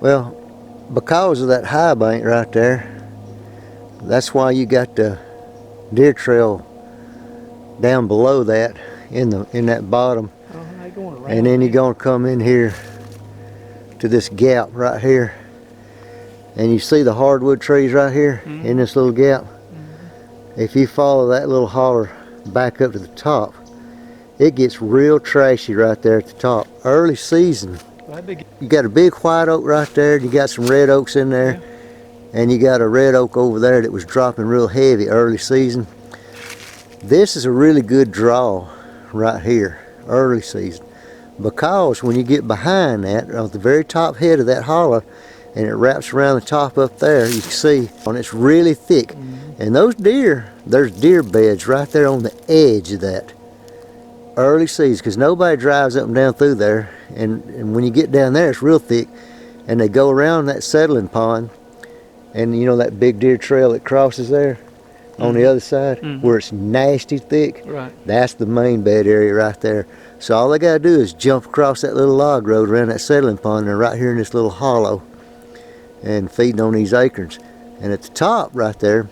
Well, because of that high bank right there, that's why you got the deer trail down below that in that bottom. And then you're gonna come in here to this gap right here, and you see the hardwood trees right here in this little gap. If you follow that little holler back up to the top, it gets real trashy right there at the top. Early season, you got a big white oak right there, you got some red oaks in there, and you got a red oak over there that was dropping real heavy early season. This is a really good draw right here, early season, because when you get behind that, on the very top head of that holler, and it wraps around the top up there, you can see, and it's really thick. And those deer, there's deer beds right there on the edge of that early season, because nobody drives up and down through there, and when you get down there, it's real thick, and they go around that settling pond, and you know that big deer trail that crosses there on the other side, where it's nasty thick. That's the main bed area right there. So all they gotta do is jump across that little log road around that settling pond, and they're right here in this little hollow and feeding on these acorns. And at the top right there,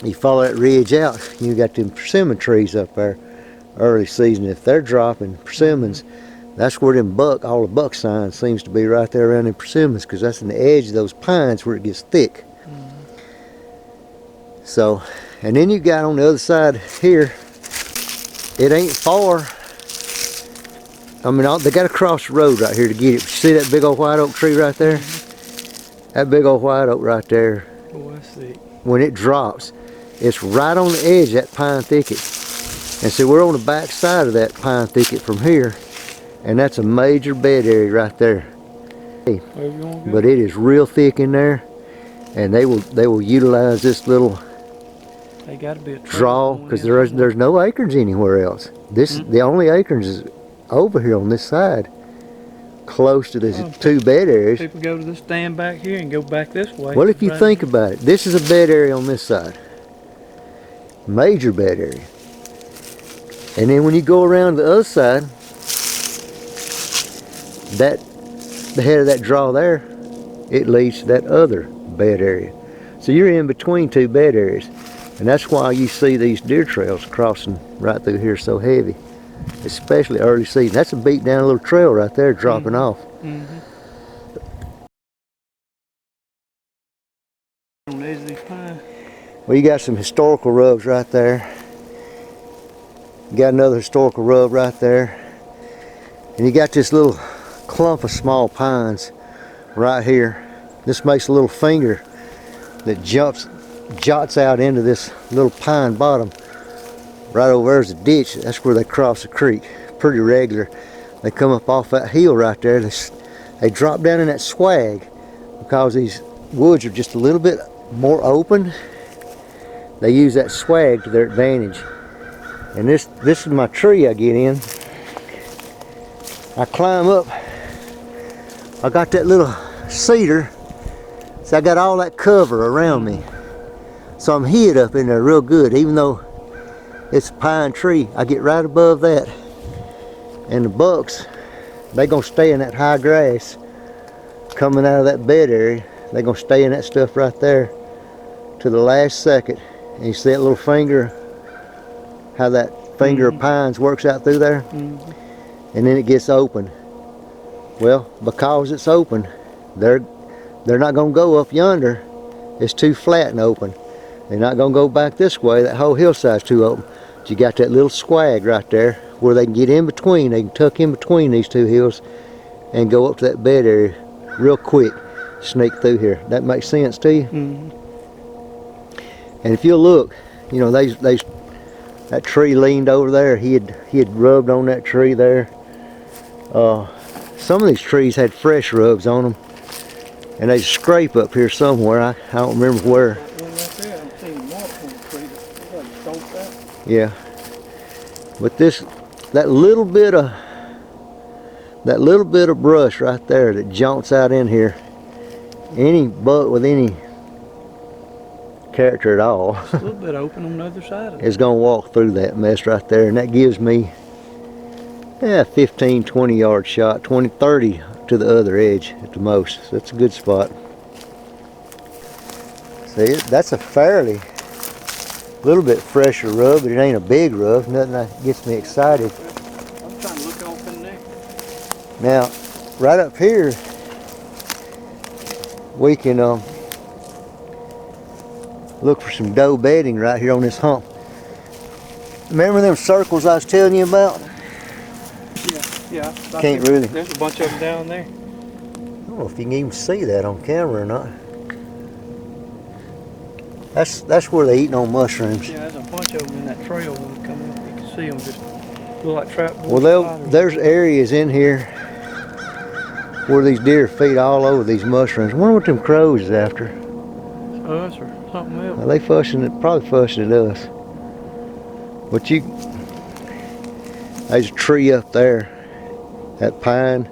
you follow that ridge out, you got them persimmon trees up there early season. If they're dropping persimmons, that's where them all the buck sign seems to be, right there around them persimmons, because that's in the edge of those pines where it gets thick. So, and then you got on the other side here, it ain't far. I mean, they got to cross the road right here to get it. You see that big old white oak tree right there? That big old white oak right there. Oh, I see. When it drops, it's right on the edge of that pine thicket. And so we're on the back side of that pine thicket from here, and that's a major bed area right there. But it is real thick in there, and they will utilize this little draw, because there's no acorns anywhere else. The only acorns is over here on this side, close to these two bed areas. People go to the stand back here and go back this way. Well, if you think about it, this is a bed area on this side, major bed area. And then when you go around the other side, the head of that draw there, it leads to that other bed area. So you're in between two bed areas, and that's why you see these deer trails crossing right through here so heavy, especially early season. That's a beat down little trail right there dropping off. Well, you got some historical rubs right there. You got another historical rub right there, and you got this little clump of small pines right here. This makes a little finger that jots out into this little pine bottom. Right over there's a ditch. That's where they cross the creek pretty regular. They come up off that hill right there. They drop down in that swag, because these woods are just a little bit more open. They use that swag to their advantage. And this is my tree I get in. I climb up. I got that little cedar, so I got all that cover around me. So I'm hid up in there real good, even though it's a pine tree. I get right above that. And the bucks, they gonna stay in that high grass coming out of that bed area. They gonna stay in that stuff right there to the last second. And you see that little finger, how that finger of pines works out through there? And then it gets open. Well, because it's open, they're not gonna go up yonder. It's too flat and open. They're not gonna go back this way. That whole hillside's too open. But you got that little swag right there where they can get in between. They can tuck in between these two hills and go up to that bed area real quick. Sneak through here. That makes sense to you? And if you'll look, you know, that tree leaned over there. He had rubbed on that tree there. Some of these trees had fresh rubs on them, and they scrape up here somewhere. I don't remember where. Yeah, but that little bit of brush right there that jaunts out in here, any buck with any character at all, it's a little bit open on the other side of it, is gonna walk through that mess right there, and that gives me 15-20 yard shot, 20-30 to the other edge at the most. So that's a good spot. See, that's a fairly little bit fresher rub, but it ain't a big rub. Nothing that gets me excited. I'm trying to look off in there. Now, right up here, we can look for some doe bedding right here on this hump. Remember them circles I was telling you about? Yeah. Can't really. There's a bunch of them down there. I don't know if you can even see that on camera or not. That's where they eating on mushrooms. Yeah, there's a bunch of them in that trail when we come up. You can see them just look like trap Well, there's areas in here where these deer feed all over these mushrooms. I wonder what them crows is after. Us or something else. Are they probably fussing at us. But there's a tree up there, that pine.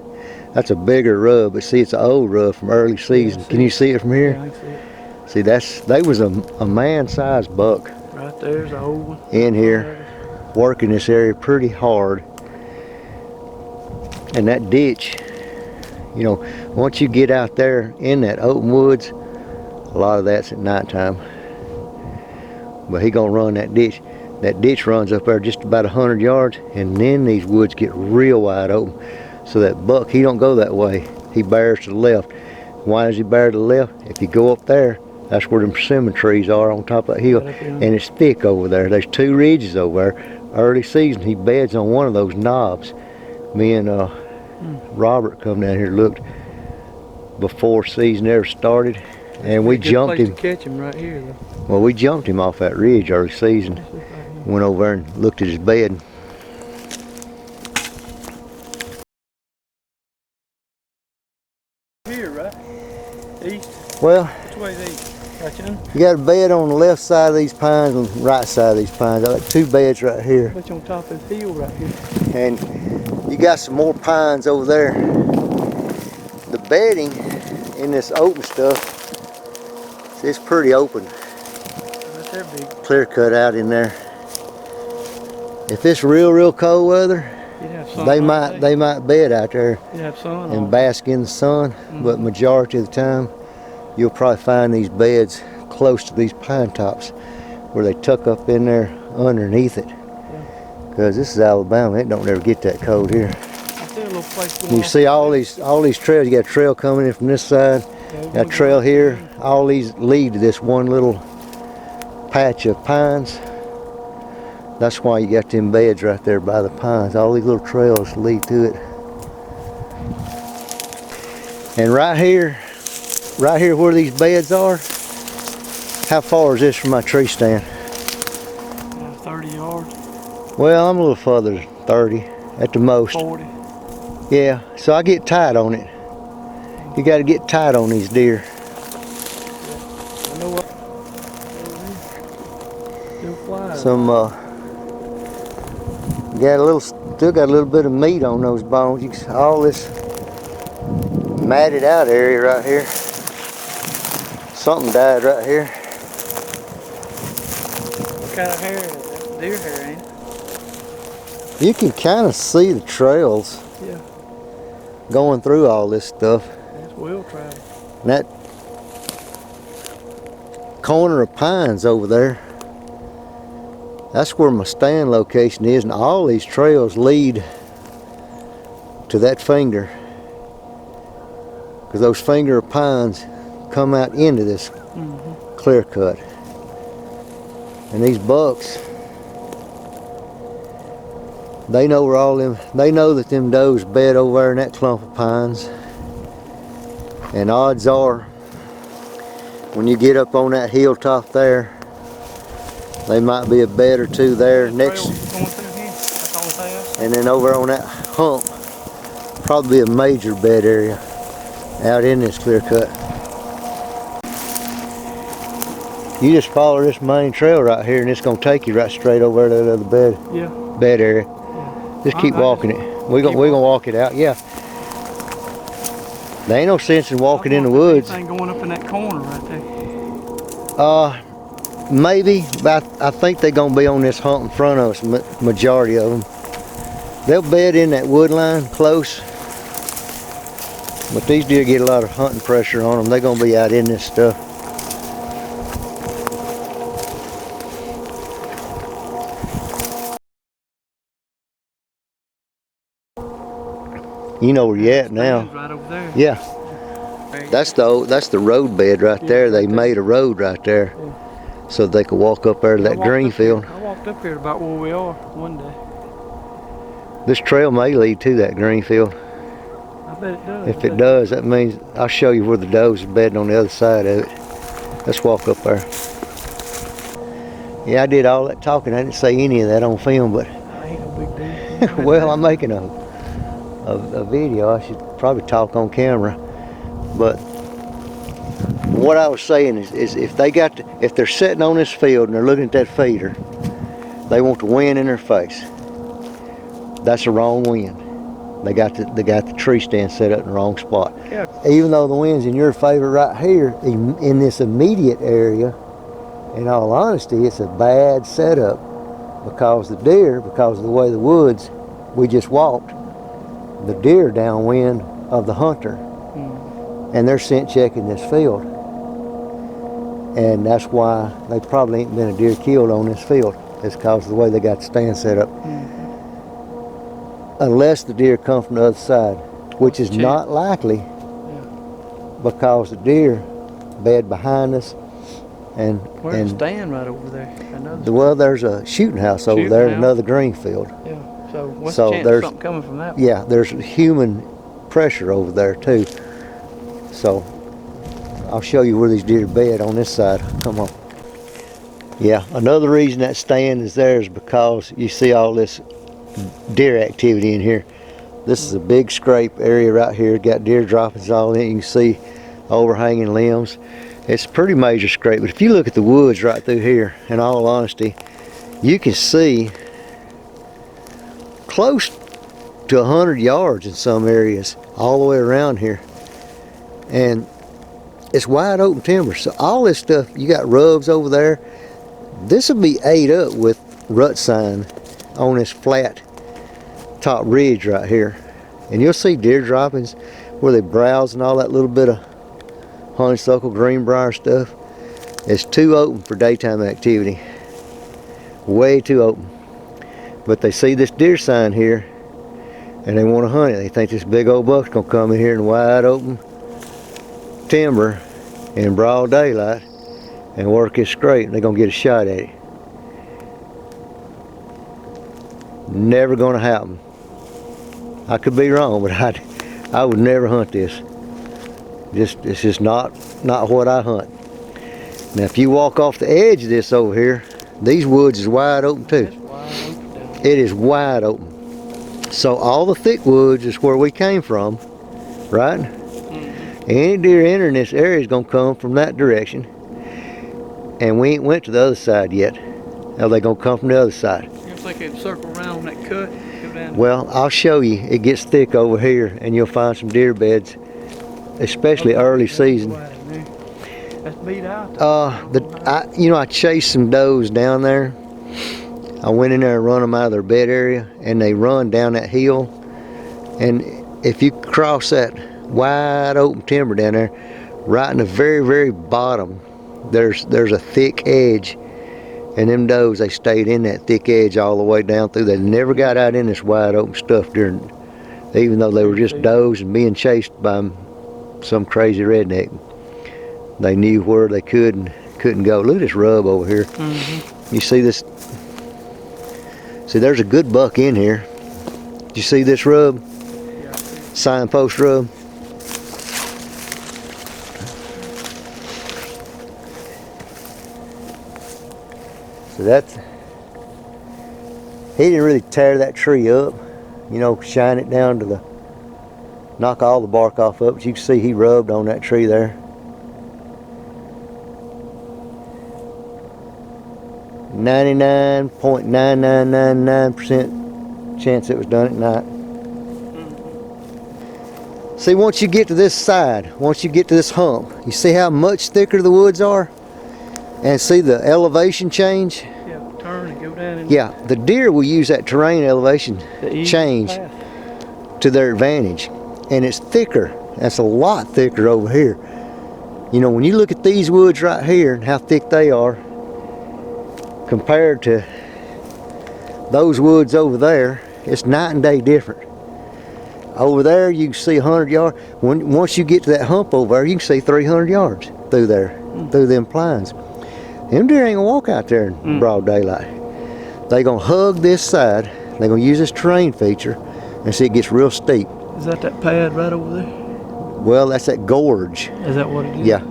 That's a bigger rub, but see, it's an old rub from early season. Can you see it from here? Yeah, I can see it. See, they was a man-sized buck Right there's the old one. in here working this area pretty hard. And that ditch, you know, once you get out there in that open woods, a lot of that's at nighttime. But he gonna run that ditch. That ditch runs up there just about 100 yards, and then these woods get real wide open. So that buck, he don't go that way. He bears to the left. Why does he bear to the left? If you go up there, that's where them persimmon trees are on top of that hill, and it's thick over there. There's two ridges over there. Early season, he beds on one of those knobs. Me and Robert come down here, looked before season ever started, and we jumped him. To catch him right here, though. Well, we jumped him off that ridge early season. Went over there and looked at his bed. Here, right? East. Well, Which way is east? Right in? you got a bed on the left side of these pines and the right side of these pines. I got two beds right here. Which on top of the hill right here. And you got some more pines over there. The bedding in this open stuff, it's pretty open. Right there, big. Clear cut out in there. If it's real cold weather, You'd have sun they all day. might bed out there You'd have sun and all bask in the sun. But majority of the time, you'll probably find these beds close to these pine tops where they tuck up in there underneath it. Because this is Alabama, it don't ever get that cold here. I see a little place going You off. see all these trails. You got a trail coming in from this side, got a trail here. All these lead to this one little patch of pines. That's why you got them beds right there by the pines. All these little trails lead to it. And right here where these beds are, how far is this from my tree stand? 30 yards. Well, I'm a little further than 30 at the most. 40. Yeah, so I get tight on it. You got to get tight on these deer. I know what. Still flies. Some still got a little bit of meat on those bones. You can see all this matted out area right here. Something died right here. What kind of hair is it? That's deer hair, ain't it? You can kind of see the trails Yeah. going through all this stuff. That's wheel travel. And that corner of pines over there, that's where my stand location is, and all these trails lead to that finger, because those finger of pines come out into this clear cut. And these bucks, they know where they know that them does bed over there in that clump of pines. And odds are, when you get up on that hilltop there, they might be a bed or two there next. Going through here. That's the only thing else. And then over on that hump, probably a major bed area out in this clear cut. You just follow this main trail right here and it's gonna take you right straight over to that other bed area. Yeah. Just keep walking it. We're gonna walk it out, yeah. There ain't no sense in walking in the woods. Anything going up in that corner right there. Maybe, but I think they're gonna be on this hump in front of us, majority of them. They'll bed in that wood line close. But these deer get a lot of hunting pressure on them. They're gonna be out in this stuff. You know where you're at now. Right over there. Yeah. That's the road bed right there. They made a road right there, so they could walk up there to that green field. I walked up here about where we are one day. This trail may lead to that green field. I bet it does. If it does, that means I'll show you where the does are bedding on the other side of it. Let's walk up there. Yeah, I did all that talking. I didn't say any of that on film, but Ain't no big deal. well, I'm making a video. I should probably talk on camera. But what I was saying is if they're sitting on this field and they're looking at that feeder, they want the wind in their face. That's the wrong wind. They got the tree stand set up in the wrong spot. Yeah. Even though the wind's in your favor right here, in this immediate area, in all honesty, it's a bad setup because of the way the woods we just walked, the deer downwind of the hunter. And they're scent checking this field. And that's why they probably ain't been a deer killed on this field. It's because of the way they got the stand set up. Unless the deer come from the other side, which is not likely because the deer bed behind us. And where's the stand right over there? Well, there's a shooting house over there, another green field. Yeah. So what's the chance of something coming from that? Yeah, there's human pressure over there too. So I'll show you where these deer bed on this side. Come on. Yeah, another reason that stand is there is because you see all this deer activity in here. This is a big scrape area right here. Got deer droppings all in it. You can see overhanging limbs. It's a pretty major scrape, but if you look at the woods right through here, in all honesty, you can see close to 100 yards in some areas all the way around here. And it's wide open timber. So all this stuff, you got rubs over there. This will be ate up with rut sign on this flat top ridge right here. And you'll see deer droppings where they browse and all that little bit of honeysuckle, greenbrier stuff. It's too open for daytime activity. Way too open. But they see this deer sign here and they want to hunt it. They think this big old buck's gonna come in here in wide open timber in broad daylight and work it straight, and they're gonna get a shot at it. Never gonna happen. I could be wrong, but I would never hunt this. It's just not what I hunt. Now if you walk off the edge of this over here, these woods is wide open too. It is wide open. So all the thick woods is where we came from, right? Any deer entering this area is gonna come from that direction. And we ain't went to the other side yet. Now they gonna come from the other side. You think it'd circle around that cut, go down? Well, I'll show you. It gets thick over here and you'll find some deer beds, especially early season. That's beat out. I chased some does down there. I went in there and run them out of their bed area, and they run down that hill. And if you cross that wide open timber down there, right in the very, very bottom, there's a thick edge, and them does, they stayed in that thick edge all the way down through. They never got out in this wide open stuff even though they were just does and being chased by some crazy redneck. They knew where they could and couldn't go. Look at this rub over here. You see this? See, there's a good buck in here. You see this rub? Yeah. Signpost rub. So he didn't really tear that tree up, shine it down to knock all the bark off of it, but you can see he rubbed on that tree there. 99.9999% chance it was done at night. See, once you get to this side, once you get to this hump, you see how much thicker the woods are? And see the elevation change? Yeah, turn and go down. Yeah, the deer will use that terrain elevation change to their advantage. And it's thicker That's a lot thicker over here. You know, when you look at these woods right here and how thick they are compared to those woods over there, it's night and day different. Over there you can see 100 yards. Once you get to that hump over there, you can see 300 yards through there, through them pines. Them deer ain't gonna walk out there in broad daylight. They gonna hug this side. They gonna use this terrain feature, and see it gets real steep. Is that pad right over there? Well, that's that gorge. Is that what it is? Yeah,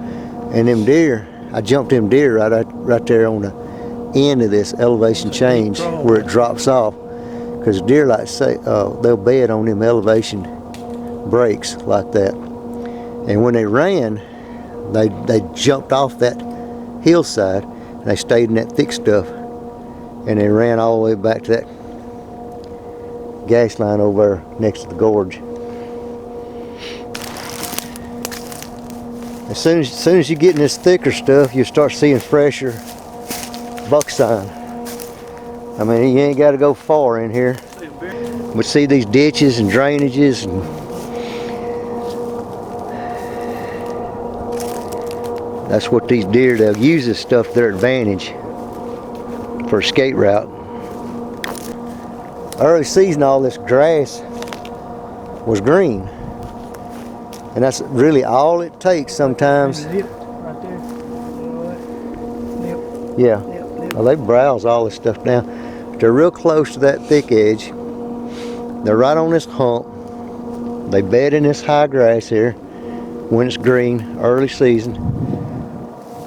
and them deer, I jumped them deer right there on the end of this elevation change where it drops off. Because deer like to say, they'll bed on them elevation breaks like that. And when they ran, they jumped off that hillside and they stayed in that thick stuff. And they ran all the way back to that gas line over there next to the gorge. As soon as you get in this thicker stuff, you start seeing fresher buck sign. I mean, you ain't got to go far in here. But see these ditches and drainages, and that's what these deer, they'll use this stuff to their advantage for a skate route. Early season, all this grass was green, and that's really all it takes sometimes. Right there. Yeah. Well, they browse all this stuff now. They're real close to that thick edge. They're right on this hump. They bed in this high grass here when it's green, early season.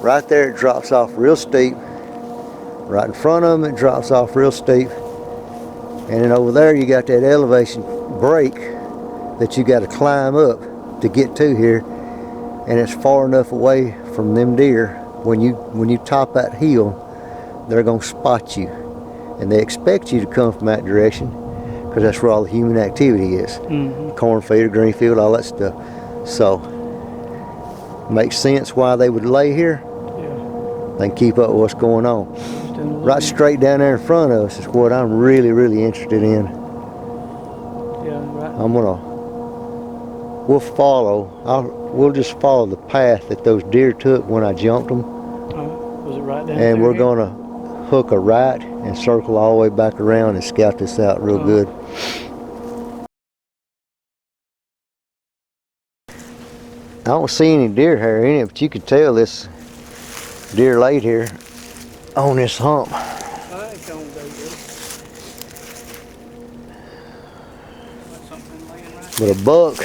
Right there it drops off real steep. Right in front of them it drops off real steep. And then over there you got that elevation break that you got to climb up to get to here. And it's far enough away from them deer. When you top that hill, they're gonna spot you. And they expect you to come from that direction because that's where all the human activity is. Cornfield, green field, all that stuff. So, makes sense why they would lay here. Yeah. They can keep up with what's going on. Right straight down there in front of us is what I'm really, really interested in. Yeah, right. We'll just follow the path that those deer took when I jumped them. Was it right down And there? we're gonna hook a right and circle all the way back around and scout this out real good. I don't see any deer hair in it, but you can tell this deer laid here on this hump. I ain't gonna go good. Something laying right But a buck,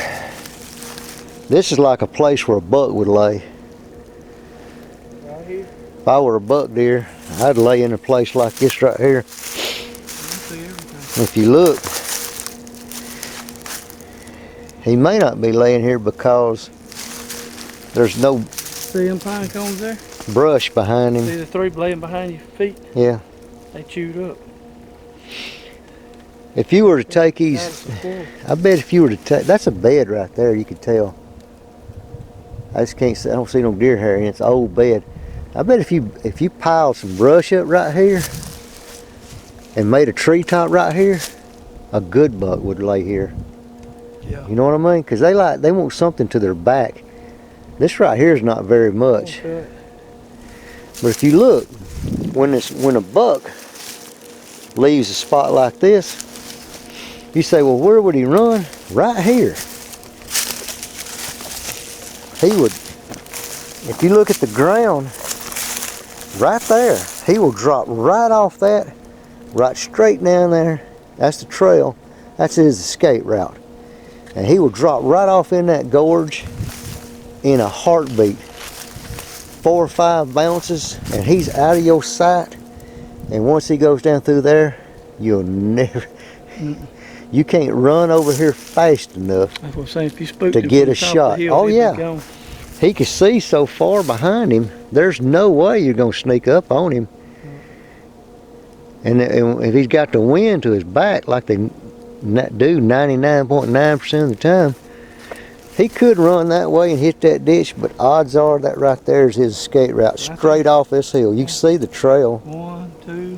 this is like a place where a buck would lay. right here. If I were a buck deer, I'd lay in a place like this right here. You see everything. If you look, he may not be laying here because there's no See them pine cones there? brush behind See him. the three laying behind your feet? Yeah. They chewed up. If you were to take these, That's the forest. I bet if you were to take, that's a bed right there, you could tell. I just can't see, I don't see no deer hair in it. It's an old bed. I bet if you piled some brush up right here and made a treetop right here, a good buck would lay here. Yeah. You know what I mean? Because they want something to their back. This right here is not very much. Okay. But if you look, when a buck leaves a spot like this, you say, well, where would he run? Right here. He would, if you look at the ground, right there, he will drop right off that, right straight down there. That's the trail. That's his escape route. And he will drop right off in that gorge in a heartbeat. 4 or 5 bounces and he's out of your sight. And once he goes down through there, you'll never, you can't run over here fast enough That's what I'm saying. If you spooked to him get from a the top of shot. the hill, Oh he'd be yeah. gone. He can see so far behind him, there's no way you're going to sneak up on him. And if he's got the wind to his back like they do 99.9% of the time, he could run that way and hit that ditch, but odds are that right there is his escape route, straight off this hill. You can see the trail. 1, 2,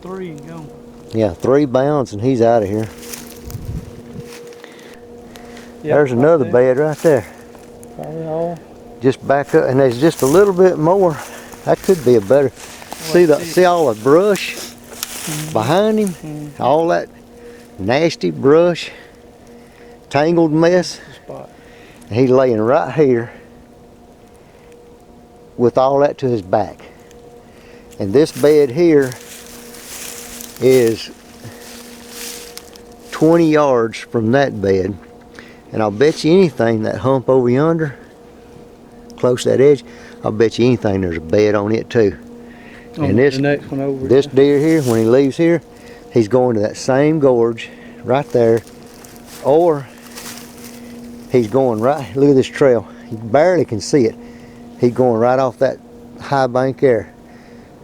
3, gone. Yeah, 3 bounds and he's out of here. There's another bed right there. Probably all. Just back up, and there's just a little bit more. That could be a better. See all the brush behind him? All that nasty brush, tangled mess. Spot. And he's laying right here with all that to his back. And this bed here is 20 yards from that bed. And I'll bet you anything that hump over yonder, close to that edge, I'll bet you anything there's a bed on it too. And the next one over. This deer here, when he leaves here, he's going to that same gorge right there, or he's going right, look at this trail, you barely can see it. He's going right off that high bank there.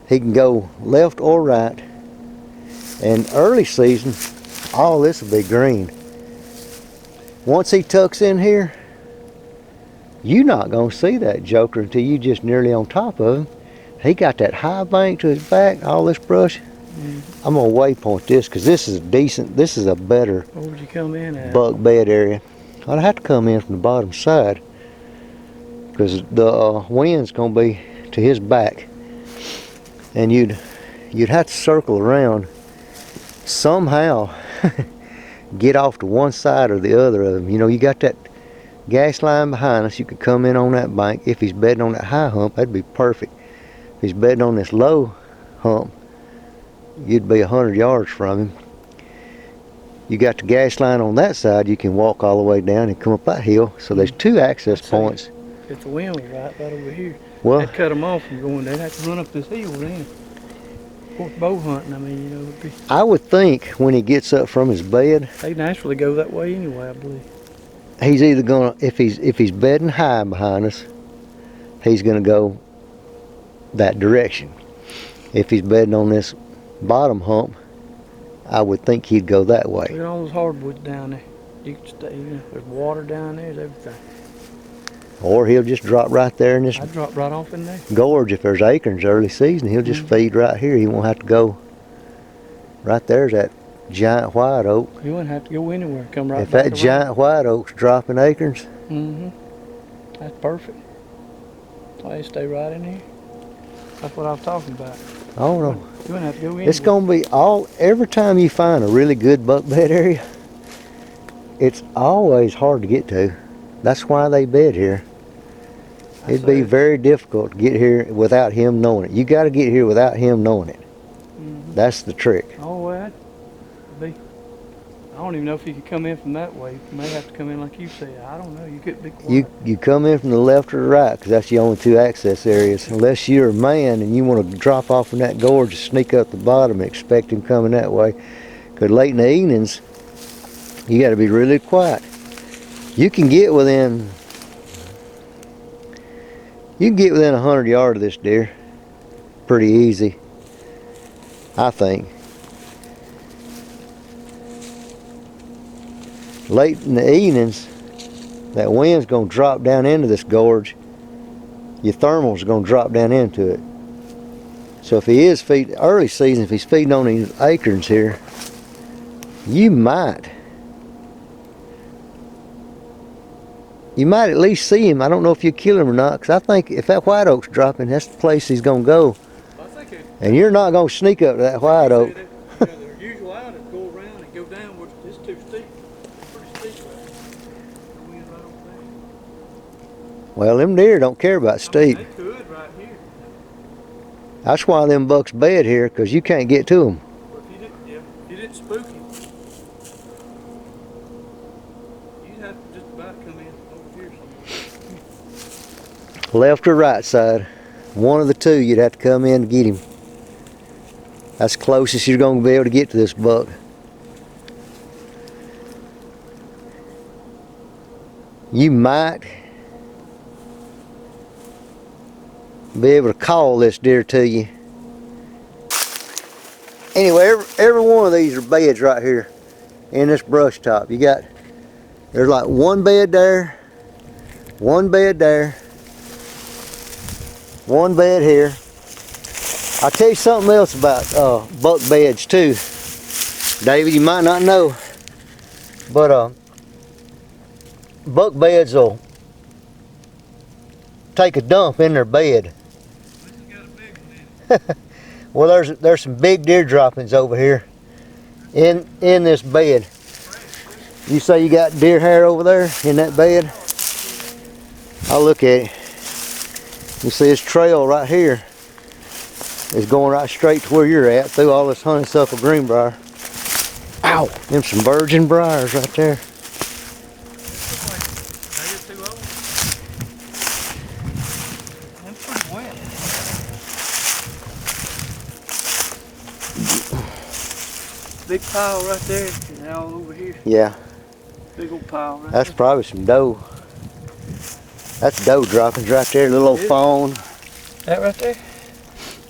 He can go left or right, and early season, all this will be green. Once he tucks in here, you're not going to see that joker until you just nearly on top of him. He got that high bank to his back, all this brush. I'm going to waypoint this because this is decent, this is a better Where would you come in at? buck bed area. I'd have to come in from the bottom side because the wind's going to be to his back. And you'd have to circle around somehow, get off to one side or the other of him. You know, you got that gas line behind us, you could come in on that bank. If he's bedding on that high hump, that'd be perfect. If he's bedding on this low hump, you'd be 100 yards from him. You got the gas line on that side, you can walk all the way down and come up that hill. So there's two access points. If the wind was right over here, well, that'd cut them off from going there. They'd have to run up this hill then. Of course, bow hunting, I mean, you know, it'd be, I would think when he gets up from his bed, they naturally go that way anyway, I believe. He's either gonna, if he's bedding high behind us, he's gonna go that direction. If he's bedding on this bottom hump, I would think he'd go that way. Look at all those hardwoods down there. You can stay, you know, there's water down there, there's everything. Or he'll just drop right there in this I'd drop right off in there. gorge. If there's acorns early season, he'll just feed right here. He won't have to go. Right there's that giant white oak. You wouldn't have to go anywhere. Come right If back that around. giant white oak's dropping acorns, That's perfect. So they stay right in here. That's what I was talking about. I don't know. You wouldn't have to go anywhere. It's gonna be every time you find a really good buck bed area, it's always hard to get to. That's why they bed here. It'd be very difficult to get here without him knowing it. You got to get here without him knowing it. That's the trick. Oh, well, that'd be. I don't even know if you could come in from that way. You may have to come in like you said. I don't know. You could be quiet. You come in from the left or the right because that's the only two access areas. Unless you're a man and you want to drop off in that gorge and sneak up the bottom and expect him coming that way. Because late in the evenings, you got to be really quiet. You can get within 100 yards of this deer pretty easy, I think. Late in the evenings, that wind's going to drop down into this gorge. Your thermal's going to drop down into it. So if he is feeding, early season, if he's feeding on these acorns here, you might at least see him. I don't know if you kill him or not, because I think if that white oak's dropping, that's the place he's going to go. And you're not going to sneak up to that white oak. Their usual out is go around and go down where it's too steep. Pretty steep right over there. Well, them deer don't care about steep. They could right here. That's why them bucks bed here, because you can't get to them. But if you didn't spook him, you'd have to just about come in over here somewhere. Left or right side, one of the two you'd have to come in to get him. That's the closest you're going to be able to get to this buck. You might be able to call this deer to you. Anyway, every one of these are beds right here in this brush top. There's like one bed there, one bed there, one bed here. I'll tell you something else about buck beds too, David. You might not know, but buck beds will take a dump in their bed. This has got a big one in it. Well, there's some big deer droppings over here in this bed. You say you got deer hair over there in that bed? I'll look at it. You see this trail right here is going right straight to where you're at through all this honeysuckle greenbrier. Ow! Them some virgin briars right there. Big pile right there, and now over here. Yeah. Big old pile right That's there. probably some doe. That's doe droppings right there, little old fawn. That right there?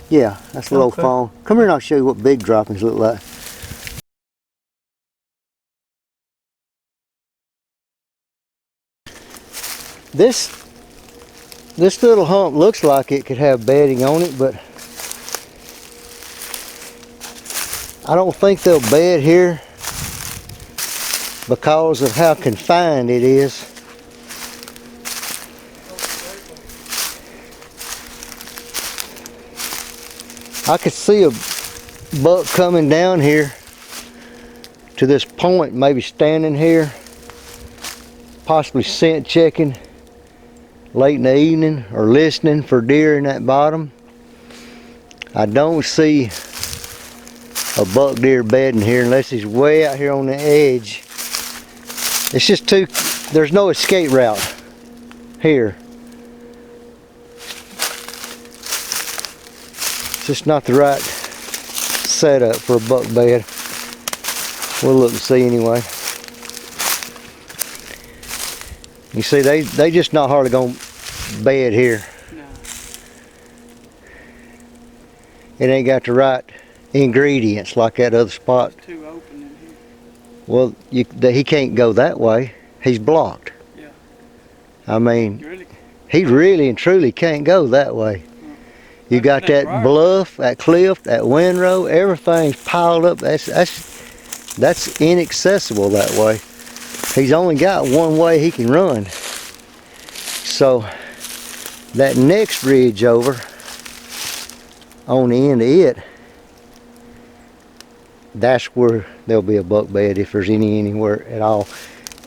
Yeah, that's a little Okay. fawn. Come here and I'll show you what big droppings look like. This little hump looks like it could have bedding on it, but I don't think they'll bed here because of how confined it is. I could see a buck coming down here to this point, maybe standing here, possibly scent checking late in the evening or listening for deer in that bottom. I don't see a buck deer bedding here unless he's way out here on the edge. It's just there's no escape route here. It's just not the right setup for a buck bed. We'll look and see anyway. You see, they just not hardly gonna bed here. No. It ain't got the right ingredients like that other spot. It's too open in here. Well, he can't go that way. He's blocked. Yeah. I mean, Really? he really and truly can't go that way. You got that bluff, that cliff, that windrow, everything's piled up. That's inaccessible that way. He's only got one way he can run. So that next ridge over on the end of it, that's where there'll be a buck bed if there's anywhere at all.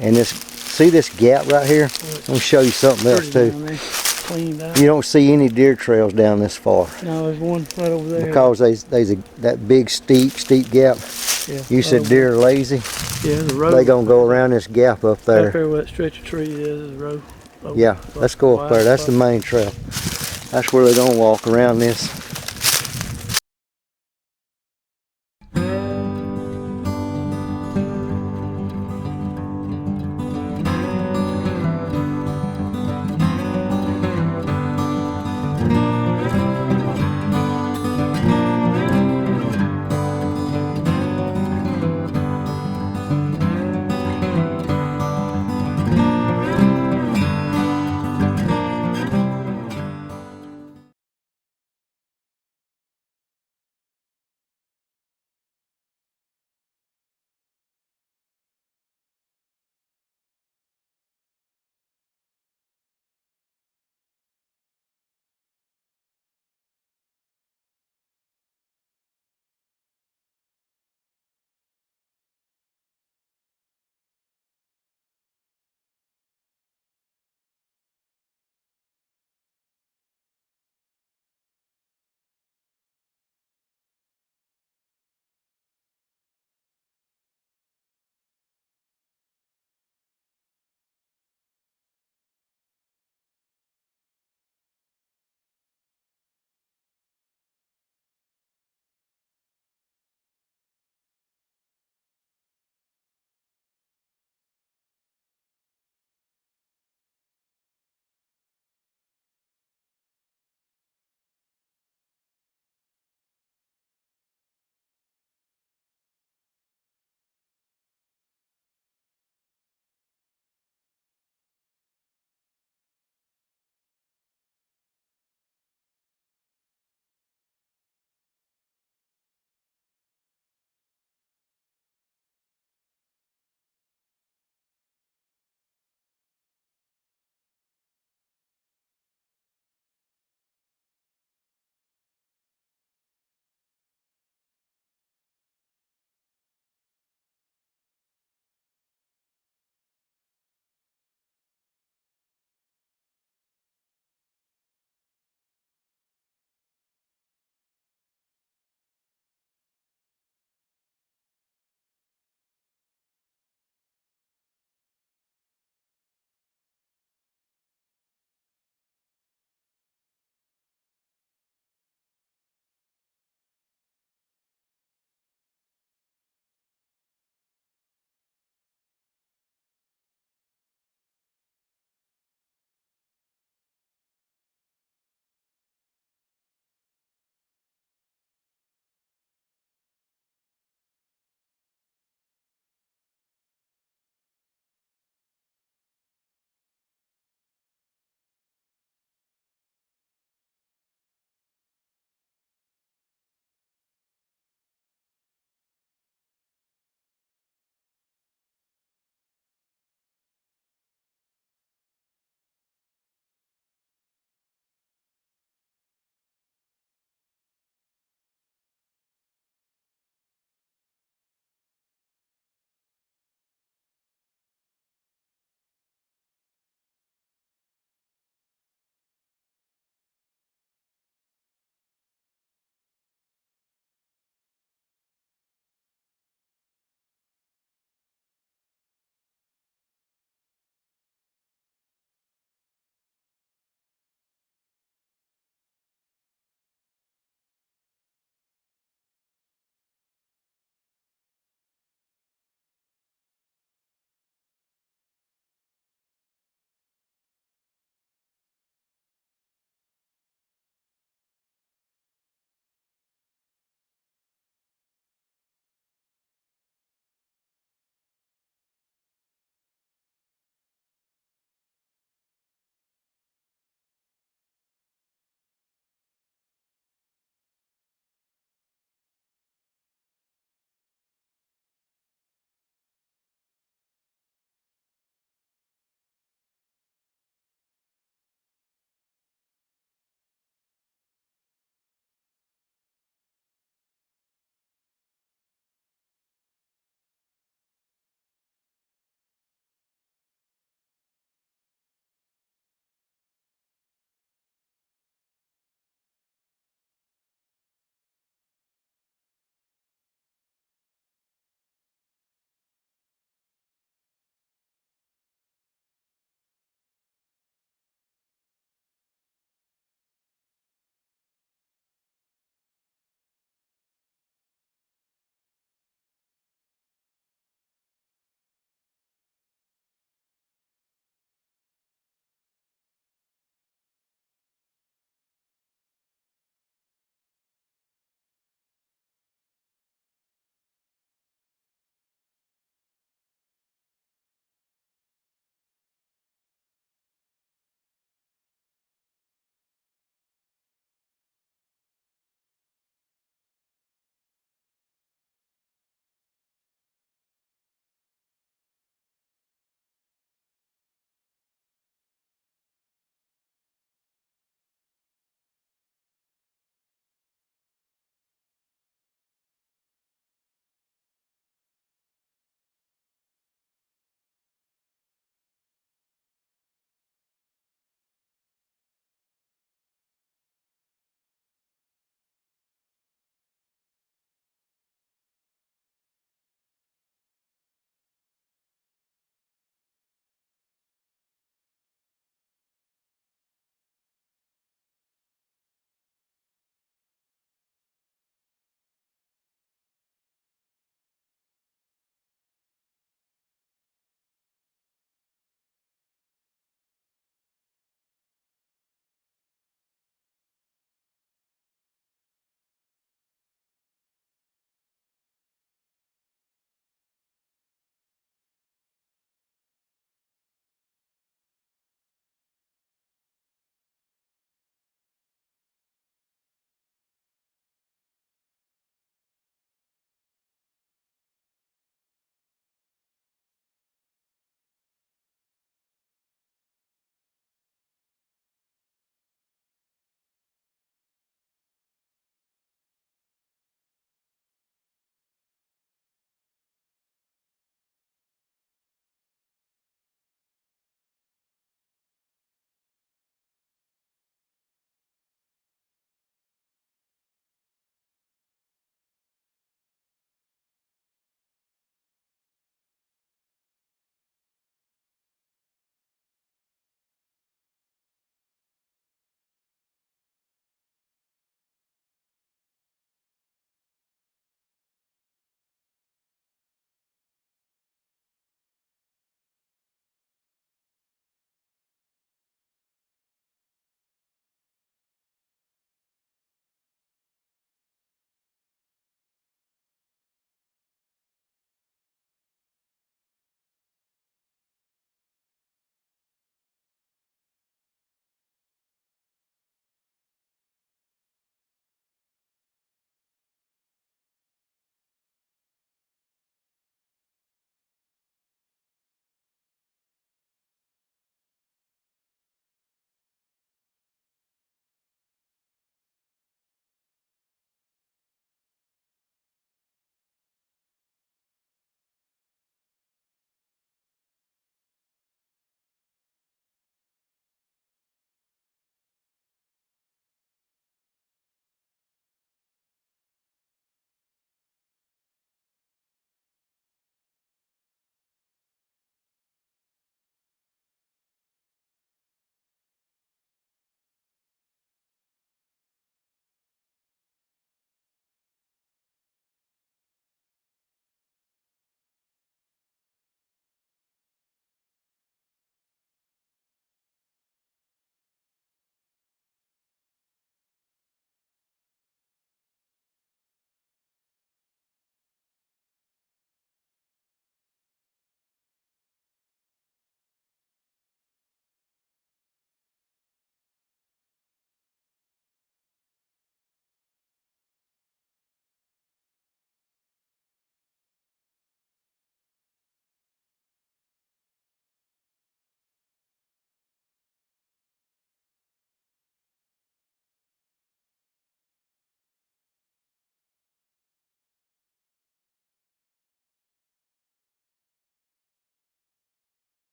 And see this gap right here? I'm gonna show you something else too. Cleaned out. You don't see any deer trails down this far. No, there's one right over there. Because there's that big steep gap. Yeah, You said deer are lazy. Yeah, the road. They gonna go around this gap up there. Up there where that stretch of tree is the road. Yeah, let's go up there. That's the main trail. That's where they're gonna walk around this.